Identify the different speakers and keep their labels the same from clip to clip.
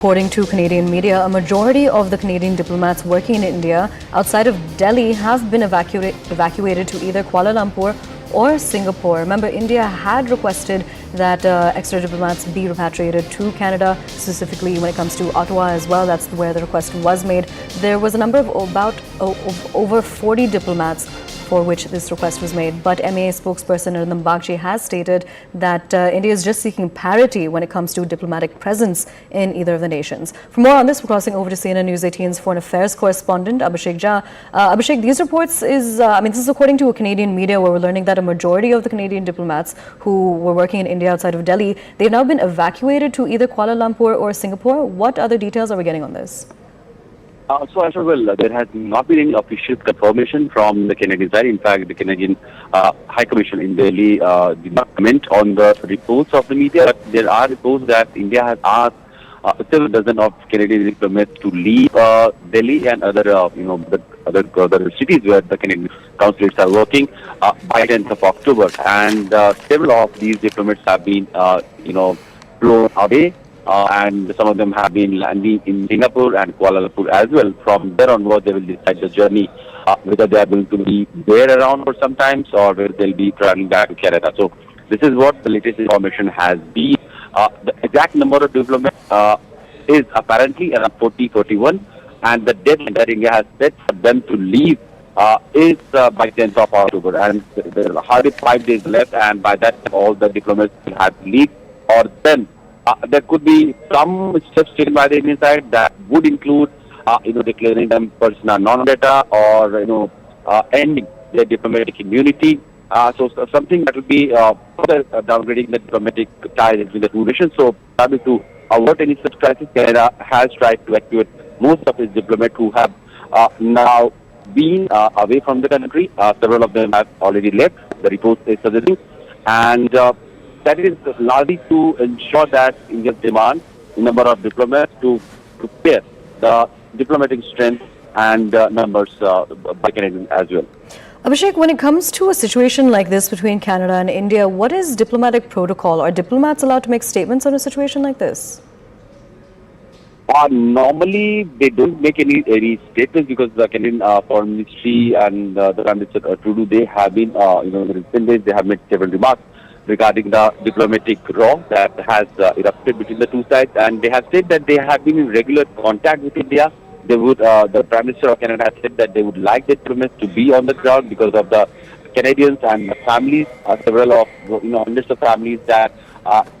Speaker 1: According to Canadian media, a majority of the Canadian diplomats working in India outside of Delhi have been evacuated to either Kuala Lumpur or Singapore. Remember, India had requested that extra diplomats be repatriated to Canada, specifically when it comes to Ottawa as well. That's where the request was made. There was a number of over 40 diplomats for which this request was made. But MAA spokesperson Arindam Bagchi has stated that India is just seeking parity when it comes to diplomatic presence in either of the nations. For more on this, we're crossing over to CNN News 18's Foreign Affairs correspondent Abhishek Jha. Abhishek, these reports this is according to a Canadian media where we're learning that a majority of the Canadian diplomats who were working in India outside of Delhi, they've now been evacuated to either Kuala Lumpur or Singapore. What other details are we getting on this?
Speaker 2: There has not been any official confirmation from the Canadian side. In fact, the Canadian High Commission in Delhi did not comment on the reports of the media. But there are reports that India has asked several dozen of Canadian diplomats to leave Delhi and other cities where the Canadian consulates are working by 10th of October. And several of these diplomats have been, flown away. And some of them have been landing in Singapore and Kuala Lumpur as well. From there onward, they will decide the journey, whether they are going to be there around for some time or whether they'll be traveling back to Canada. So this is what the latest information has been. The exact number of diplomats is apparently around 41, and the deadline that India has set for them to leave is by 10th of October. And there are hardly 5 days left, and by that time, all the diplomats will have to leave, or then there could be some steps taken by the Indian side that would include, declaring them persona non grata or, ending their diplomatic immunity. So something that would be further downgrading the diplomatic ties between the two nations. So, to avoid any such crisis, Canada has tried to evacuate most of its diplomats who have now been away from the country. Several of them have already left, the report is suggesting. And that is largely to ensure that India's demand number of diplomats to prepare the diplomatic strength and numbers by Canadians as well.
Speaker 1: Abhishek, when it comes to a situation like this between Canada and India, what is diplomatic protocol? Are diplomats allowed to make statements on a situation like this?
Speaker 2: Normally, they don't make any statements because the Canadian Foreign Ministry and the Prime Minister Trudeau, they have been, in the recent days, they have made several remarks regarding the diplomatic row that has erupted between the two sides, and they have said that they have been in regular contact with India. They would, the Prime Minister of Canada has said that they would like the diplomats to be on the ground because of the Canadians and the families, several of hundreds of families that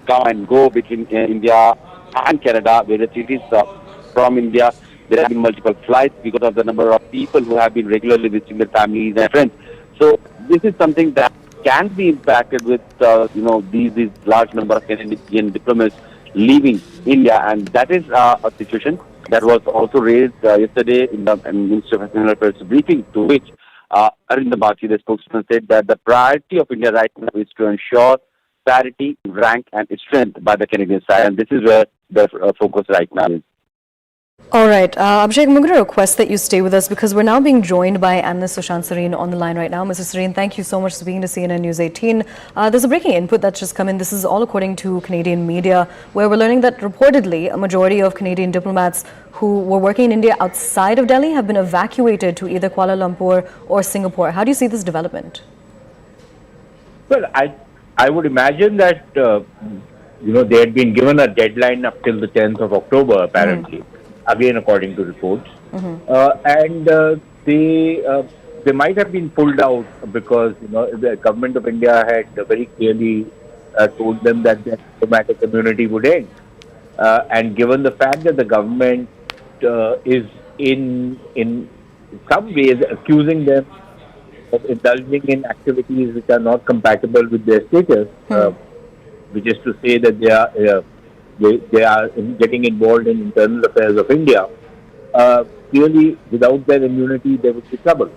Speaker 2: come and go between India and Canada, where it is from India. There have been multiple flights because of the number of people who have been regularly visiting their families and friends. So this is something that can be impacted with these large number of Canadian diplomats leaving India, and that is a situation that was also raised yesterday in the Ministry of External Affairs briefing, to which Arindam Bagchi, the spokesman, said that the priority of India right now is to ensure parity, rank and strength by the Canadian side, and this is where the focus right now is.
Speaker 1: All right. Abhishek, I'm going to request that you stay with us because we're now being joined by analyst Sushant Sareen on the line right now. Mr. Sareen, thank you so much for speaking to CNN News 18. There's a breaking input that's just come in. This is all according to Canadian media, where we're learning that reportedly a majority of Canadian diplomats who were working in India outside of Delhi have been evacuated to either Kuala Lumpur or Singapore. How do you see this development?
Speaker 3: Well, I would imagine that, they had been given a deadline up till the 10th of October, apparently. Again, according to reports, and they might have been pulled out because the government of India had very clearly told them that their diplomatic immunity would end, and given the fact that the government is in some ways accusing them of indulging in activities which are not compatible with their status, which is to say that they are getting involved in internal affairs of India. Clearly, without their immunity, there would be trouble.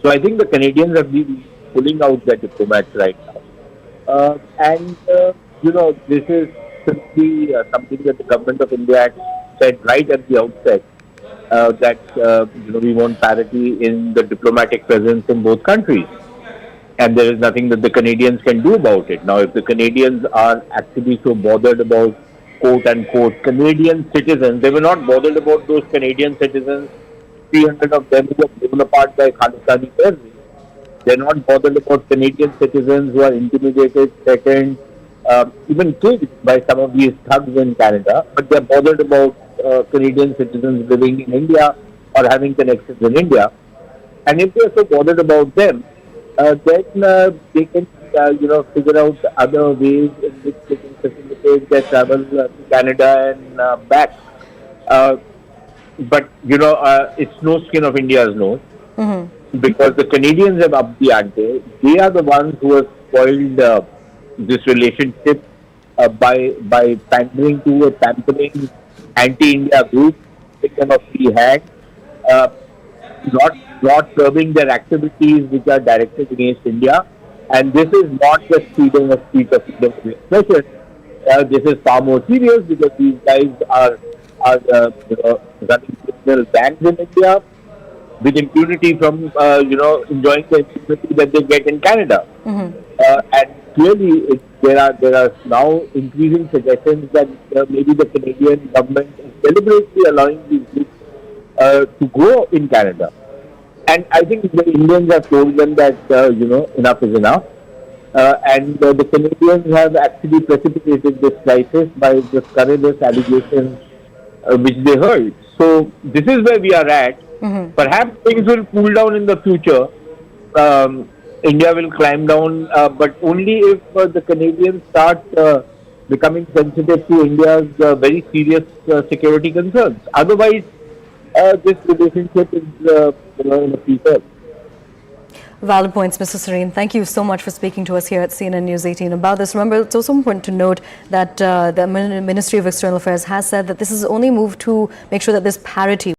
Speaker 3: So I think the Canadians have been pulling out their diplomats right now. This is simply something that the government of India had said right at the outset, that we want parity in the diplomatic presence in both countries. And there is nothing that the Canadians can do about it. Now, if the Canadians are actually so bothered about quote-unquote Canadian citizens. They were not bothered about those Canadian citizens, 300 of them who were blown apart by Khalistani terrorists. They're not bothered about Canadian citizens who are intimidated, threatened, even killed by some of these thugs in Canada, but they're bothered about Canadian citizens living in India or having connections in India. And if they're so bothered about them, then they can, figure out other ways in which they can facilitate their travel to Canada and back. But it's no skin of India's nose, because the Canadians have upped the ante. They are the ones who have spoiled this relationship by pandering to a pampering anti-India group, take them a free hand, not curbing their activities which are directed against India. And this is not just freedom of speech or freedom of expression. This is far more serious, because these guys are running criminal gangs in India with impunity from enjoying the impunity that they get in Canada. And clearly, there are now increasing suggestions that maybe the Canadian government is deliberately allowing these groups to grow in Canada. And I think the Indians have told them that enough is enough. And the Canadians have actually precipitated this crisis by the scurrilous allegations which they heard. So this is where we are at. Perhaps things will cool down in the future. India will climb down, but only if the Canadians start becoming sensitive to India's very serious security concerns. Otherwise, this relationship is in a free fall.
Speaker 1: Valid points, Mr. Sareen. Thank you so much for speaking to us here at CNN News 18 about this. Remember, it's also important to note that the Ministry of External Affairs has said that this is only moved to make sure that there's parity